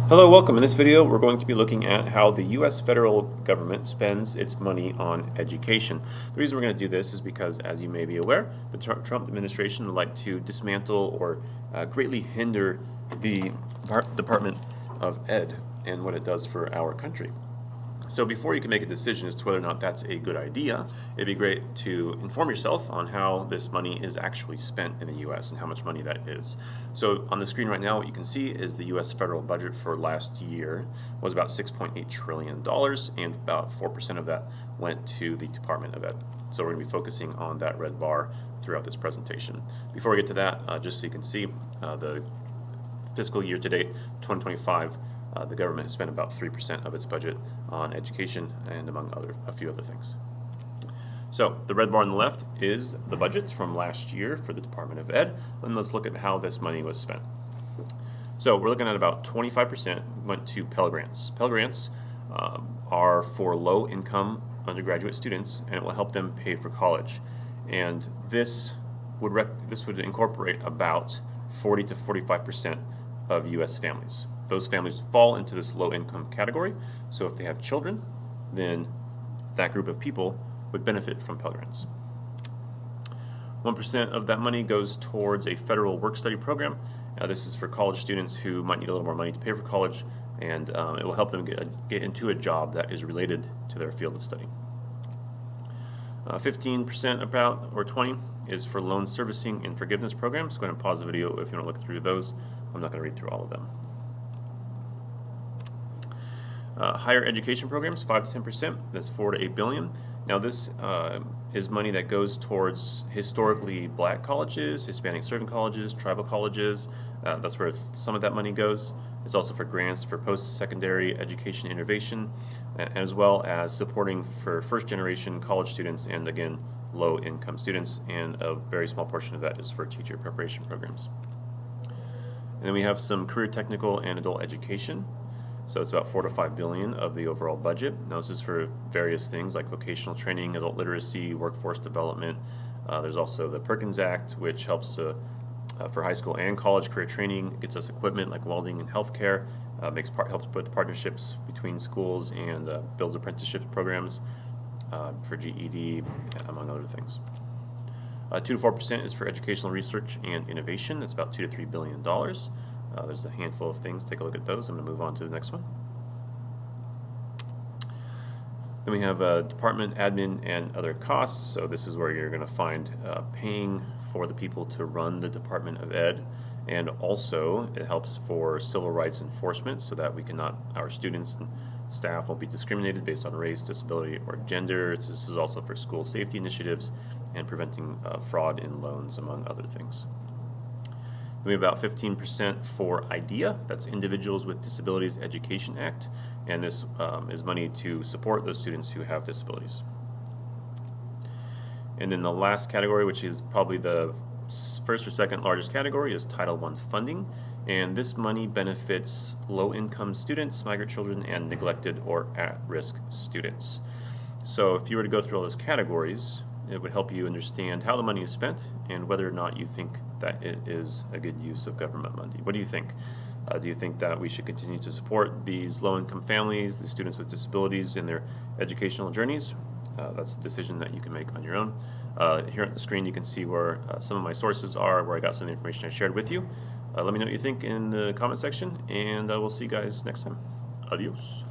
Hello, welcome. In this video, we're going to be looking at how the U.S. federal government spends its money on education. The reason we're going to do this is because, as you may be aware, the Trump administration would like to dismantle or greatly hinder the Department of Ed and what it does for our country. So before you can make a decision as to whether or not that's a good idea, it'd be great to inform yourself on how this money is actually spent in the U.S. and how much money that is. So on the screen right now, what you can see is the U.S. federal budget for last year was about $6.8 trillion, and about 4% of that went to the Department of Ed. So we're going to be focusing on that red bar throughout this presentation. Before we get to that, just so you can see, the fiscal year to date, 2025, the government has spent about 3% of its budget on education and among a few other things. So the red bar on the left is the budget from last year for the Department of Ed, and let's look at how this money was spent. So we're looking at about 25% went to Pell Grants. Pell Grants are for low-income undergraduate students, and it will help them pay for college. And this would incorporate about 40 to 45% of U.S. families. Those families fall into this low-income category, so if they have children, then that group of people would benefit from Pell Grants. 1% of that money goes towards a federal work-study program. This is for college students who might need a little more money to pay for college, and it will help them get into a job that is related to their field of study. 15% about, or 20, is for loan servicing and forgiveness programs. Go ahead and pause the video if you want to look through those. I'm not going to read through all of them. Higher education programs, 5 to 10%, that's $4 to $8 billion. Now this is money that goes towards historically black colleges, Hispanic serving colleges, tribal colleges. That's where some of that money goes. It's also for grants for post-secondary education innovation, as well as supporting for first-generation college students and, again, low-income students, and a very small portion of that is for teacher preparation programs. And then we have some career technical and adult education. So it's about $4 to $5 billion of the overall budget. Now this is for various things like vocational training, adult literacy, workforce development. There's also the Perkins Act, which helps for high school and college career training. It gets us equipment like welding and healthcare. Helps put the partnerships between schools and builds apprenticeship programs for GED, among other things. 2 to 4% is for educational research and innovation. That's about $2 to $3 billion. There's a handful of things. Take a look at those. I'm going to move on to the next one. Then we have department admin and other costs. So this is where you're going to find paying for the people to run the Department of Ed, and also it helps for civil rights enforcement so that our students and staff won't be discriminated based on race, disability, or gender. This is also for school safety initiatives and preventing fraud in loans, among other things. We have about 15% for IDEA, that's Individuals with Disabilities Education Act, and this is money to support those students who have disabilities. And then the last category, which is probably the first or second largest category, is Title I funding, and this money benefits low-income students, migrant children, and neglected or at-risk students. So if you were to go through all those categories, it would help you understand how the money is spent and whether or not you think that it is a good use of government money. What do you think? Do you think that we should continue to support these low-income families, the students with disabilities in their educational journeys? That's a decision that you can make on your own. Here on the screen you can see where some of my sources are, where I got some of the information I shared with you. Let me know what you think in the comment section, and we'll see you guys next time. Adios.